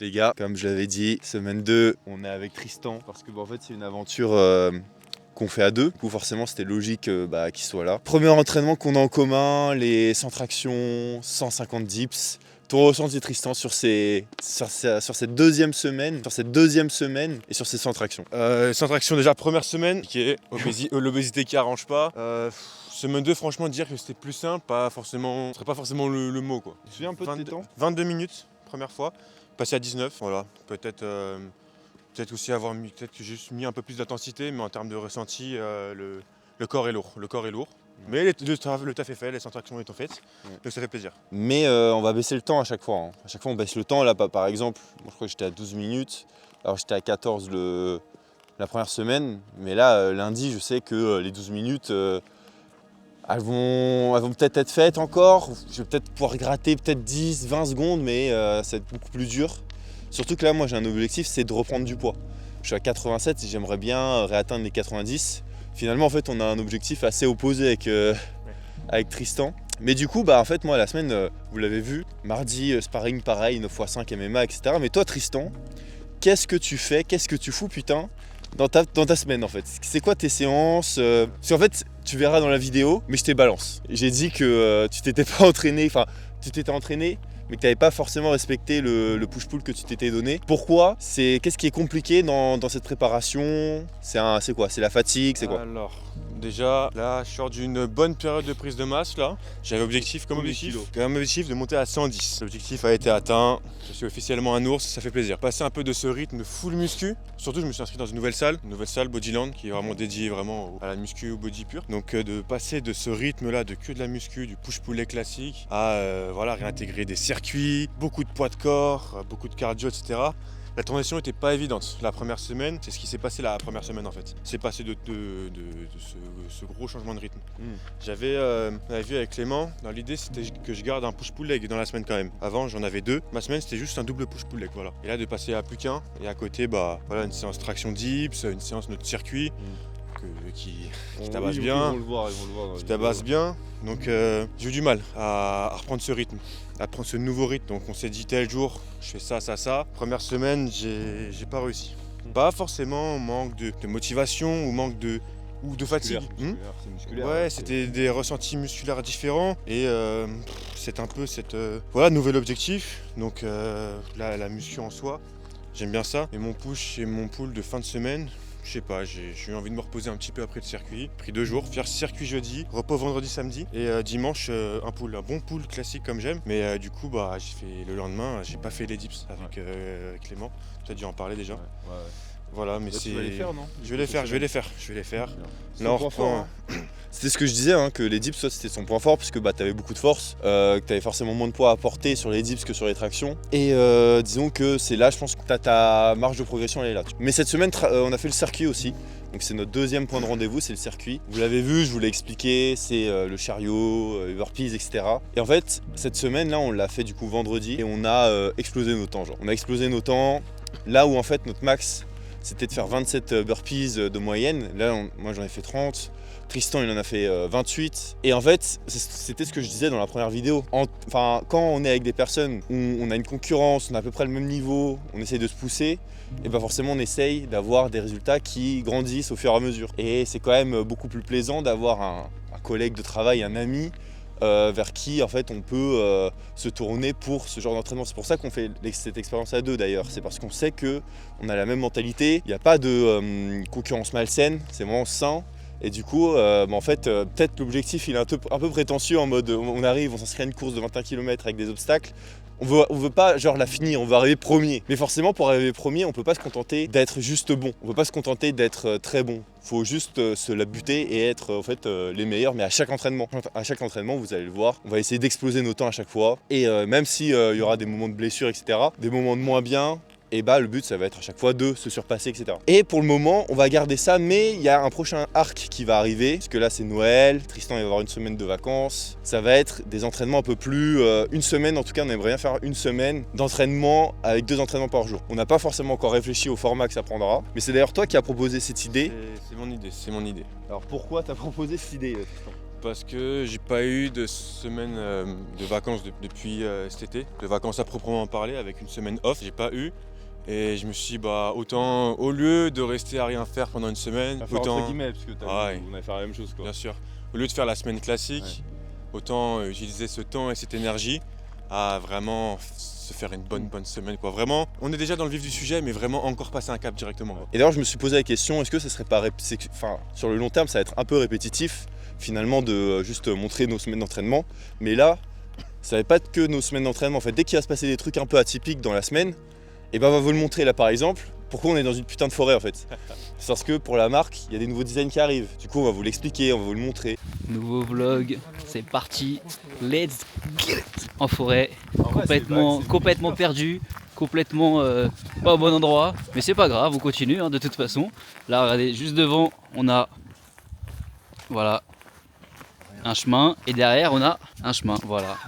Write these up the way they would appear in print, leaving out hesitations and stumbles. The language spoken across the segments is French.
Les gars, comme je l'avais dit, semaine 2, on est avec Tristan parce que en fait c'est une aventure qu'on fait à deux. Du coup forcément c'était logique qu'il soit là. Premier entraînement qu'on a en commun, les 100 tractions, 150 dips. Ton ressenti Tristan sur cette deuxième semaine et sur ces 100 tractions? 100 tractions déjà première semaine, qui est l'obésité qui arrange pas. Semaine 2, franchement dire que c'était plus simple, ce serait pas forcément le mot quoi. Tu te souviens un peu de tes temps? 22 minutes, première fois, passé à 19, voilà. Peut-être aussi peut-être que j'ai juste mis un peu plus d'intensité, mais en termes de ressenti, le corps est lourd. Mais le taf est fait, les 100 tractions sont faites, donc ça fait plaisir. Mais on va baisser le temps à chaque fois. À chaque fois on baisse le temps. Là par exemple, moi, je crois que j'étais à 12 minutes. Alors j'étais à 14 la première semaine. Mais là lundi je sais que les 12 minutes elles vont peut-être être faites encore. Je vais peut-être pouvoir gratter peut-être 10, 20 secondes, mais ça va être beaucoup plus dur. Surtout que là moi j'ai un objectif, c'est de reprendre du poids. Je suis à 87 et j'aimerais bien réatteindre les 90. Finalement en fait on a un objectif assez opposé avec Tristan. Mais du coup en fait moi la semaine, vous l'avez vu, mardi sparring pareil, 9x5 MMA, etc. Mais toi Tristan, qu'est-ce que tu fais, qu'est-ce que tu fous putain dans ta semaine en fait? C'est quoi tes séances? Parce qu'en fait tu verras dans la vidéo, mais je t'ai balance. J'ai dit que tu t'étais pas entraîné, enfin tu t'étais entraîné, mais que tu n'avais pas forcément respecté le push-pull que tu t'étais donné. Pourquoi? Qu'est-ce qui est compliqué dans cette préparation? C'est quoi? C'est la fatigue? C'est quoi? Alors, déjà, là, je sors d'une bonne période de prise de masse, là. J'avais comme objectif de monter à 110. L'objectif a été atteint. Je suis officiellement un ours, ça fait plaisir. Passer un peu de ce rythme full muscu. Surtout, je me suis inscrit dans une nouvelle salle Bodyland, qui est vraiment dédiée à la muscu, au body pur. Donc, de passer de ce rythme-là, de que de la muscu, du push-pull classique, à réintégrer des circuits, beaucoup de poids de corps, beaucoup de cardio, etc. La transition n'était pas évidente. La première semaine, c'est ce qui s'est passé la première semaine en fait. C'est passé de ce gros changement de rythme. On avait vu avec Clément, dans l'idée c'était que je garde un push-pull leg dans la semaine quand même. Avant j'en avais 2, ma semaine c'était juste un double push-pull leg, voilà. Et là de passer à plus qu'un, et à côté une séance traction dips, une séance notre circuit. Qui tabasse bien, qui tabasse bien. Donc j'ai eu du mal à reprendre ce rythme, à prendre ce nouveau rythme. Donc on s'est dit tel jour, je fais ça. Première semaine, j'ai pas réussi. Pas forcément manque de motivation ou manque de fatigue. C'est musculaire. Ouais, c'était des ressentis musculaires différents et c'est un peu nouvel objectif. Donc la muscu en soi, j'aime bien ça. Et mon push et mon pull de fin de semaine, je sais pas, j'ai eu envie de me reposer un petit peu après le circuit. Pris 2 jours, faire circuit jeudi, repos vendredi, samedi. Et dimanche, un bon pull classique comme j'aime. Mais du coup, j'ai fait le lendemain, j'ai pas fait les dips avec Clément. Tu as dû en parler déjà. Ouais. Voilà, mais Tu vas les faire, non? Je vais les faire. Là, on reprend. C'était ce que je disais, que les dips, c'était son point fort, puisque tu avais beaucoup de force, que tu avais forcément moins de poids à porter sur les dips que sur les tractions. Et disons que c'est là, je pense que ta marge de progression, elle est là. Mais cette semaine, on a fait le circuit aussi. Donc c'est notre deuxième point de rendez-vous, c'est le circuit. Vous l'avez vu, je vous l'ai expliqué, c'est le chariot, burpees, etc. Et en fait, cette semaine, là, on l'a fait du coup vendredi et on a explosé nos temps. On a explosé nos temps, là où en fait notre max, c'était de faire 27 burpees de moyenne. Là, moi j'en ai fait 30. Tristan, il en a fait 28. Et en fait, c'était ce que je disais dans la première vidéo. Quand on est avec des personnes où on a une concurrence, on a à peu près le même niveau, on essaye de se pousser, et forcément on essaye d'avoir des résultats qui grandissent au fur et à mesure. Et c'est quand même beaucoup plus plaisant d'avoir un collègue de travail, un ami, vers qui en fait on peut se tourner pour ce genre d'entraînement. C'est pour ça qu'on fait cette expérience à deux d'ailleurs. C'est parce qu'on sait qu'on a la même mentalité, il n'y a pas de concurrence malsaine, c'est vraiment sain. Et du coup, en fait, peut-être l'objectif il est un peu prétentieux en mode on arrive, on s'inscrit à une course de 21 km avec des obstacles. On veut pas la finir, on veut arriver premier. Mais forcément pour arriver premier, on peut pas se contenter d'être juste bon. On peut pas se contenter d'être très bon. Faut juste se la buter et être en fait les meilleurs, mais à chaque entraînement. À chaque entraînement, vous allez le voir, on va essayer d'exploser nos temps à chaque fois. Et même s'il y aura des moments de blessure, etc., des moments de moins bien, et le but ça va être à chaque fois de se surpasser, etc. Et pour le moment on va garder ça, mais il y a un prochain arc qui va arriver, parce que là c'est Noël, Tristan il va avoir une semaine de vacances, ça va être des entraînements un peu plus, une semaine en tout cas, on aimerait bien faire une semaine d'entraînement avec 2 entraînements par jour. On n'a pas forcément encore réfléchi au format que ça prendra, mais c'est d'ailleurs toi qui as proposé cette idée. C'est mon idée. Alors pourquoi tu as proposé cette idée, Tristan? Parce que j'ai pas eu de semaine de vacances depuis cet été, de vacances à proprement parler, avec une semaine off, j'ai pas eu. Et je me suis dit, bah autant, au lieu de rester à rien faire pendant une semaine, autant, entre guillemets, parce que on a fait la même chose quoi. bien sûr, au lieu de faire la semaine classique, autant utiliser ce temps et cette énergie à vraiment se faire une bonne semaine quoi. Vraiment, on est déjà dans le vif du sujet, mais vraiment encore passer un cap directement. Et d'ailleurs, je me suis posé la question, est-ce que ça serait pas sur le long terme, ça va être un peu répétitif finalement de juste montrer nos semaines d'entraînement. Mais là, ça va pas être que nos semaines d'entraînement. En fait, dès qu'il va se passer des trucs un peu atypiques dans la semaine, et ben on va vous le montrer là par exemple. Pourquoi on est dans une putain de forêt en fait? C'est parce que pour la marque, il y a des nouveaux designs qui arrivent. Du coup, on va vous l'expliquer, on va vous le montrer. Nouveau vlog, c'est parti, let's get it. En forêt, complètement perdu, complètement pas au bon endroit, mais c'est pas grave, on continue de toute façon. Là, regardez, juste devant, on a voilà un chemin et derrière on a un chemin, voilà.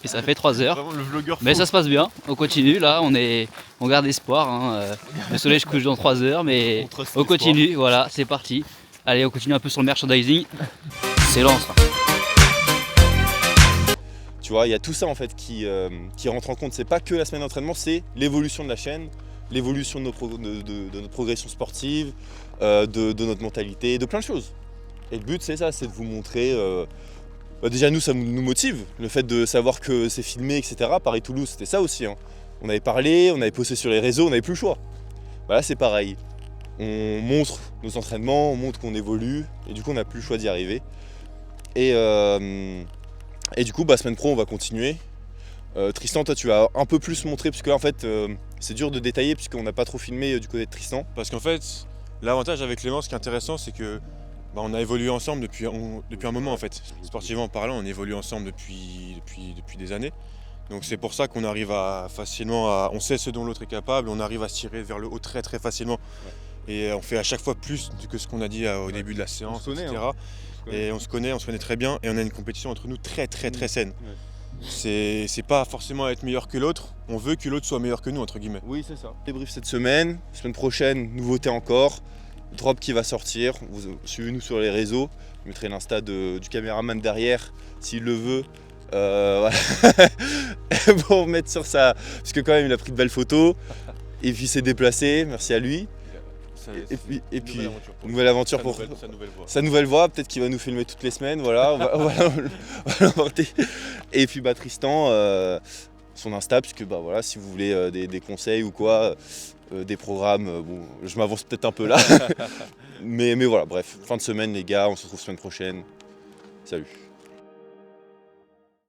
Et ça fait 3 heures. Vraiment le vlogueur Mais ça se passe bien, on continue là, on garde espoir. Le soleil se couche dans 3 heures, mais on continue, voilà, c'est parti. Allez, on continue un peu sur le merchandising. C'est lance. Tu vois, il y a tout ça en fait qui rentre en compte. C'est pas que la semaine d'entraînement, c'est l'évolution de la chaîne, l'évolution de notre progression sportive, de notre mentalité, de plein de choses. Et le but c'est ça, c'est de vous montrer. Déjà nous ça nous motive, le fait de savoir que c'est filmé, etc. Paris-Toulouse, c'était ça aussi. On avait parlé, on avait posté sur les réseaux, on n'avait plus le choix. Là c'est pareil. On montre nos entraînements, on montre qu'on évolue, et du coup on n'a plus le choix d'y arriver. Et du coup, semaine pro, on va continuer. Tristan, toi, tu vas un peu plus montrer, parce que en fait, c'est dur de détailler, puisqu'on n'a pas trop filmé du côté de Tristan. Parce qu'en fait, l'avantage avec Clément, ce qui est intéressant, c'est que on a évolué ensemble depuis un moment en fait. Sportivement parlant, on évolue ensemble depuis des années. Donc c'est pour ça qu'on arrive on sait ce dont l'autre est capable, on arrive à se tirer vers le haut très très facilement. Ouais. Et on fait à chaque fois plus que ce qu'on a dit au début de la séance, etc. Et on se connaît très bien et on a une compétition entre nous très saine. Ouais. C'est pas forcément être meilleur que l'autre, on veut que l'autre soit meilleur que nous entre guillemets. Oui, c'est ça. Débrief cette semaine prochaine, nouveauté encore. Drop qui va sortir, suivez-nous sur les réseaux, je mettrai l'insta du caméraman derrière s'il le veut. Voilà. Pour remettre sur ça, parce que quand même il a pris de belles photos et puis s'est déplacé, merci à lui. Et puis nouvelle aventure pour sa nouvelle voix, peut-être qu'il va nous filmer toutes les semaines, voilà, on va l'emporter. Et puis Tristan, son Insta, puisque voilà, si vous voulez des conseils ou quoi, des programmes, je m'avance peut-être un peu là. mais voilà, bref, fin de semaine les gars, on se retrouve semaine prochaine. Salut.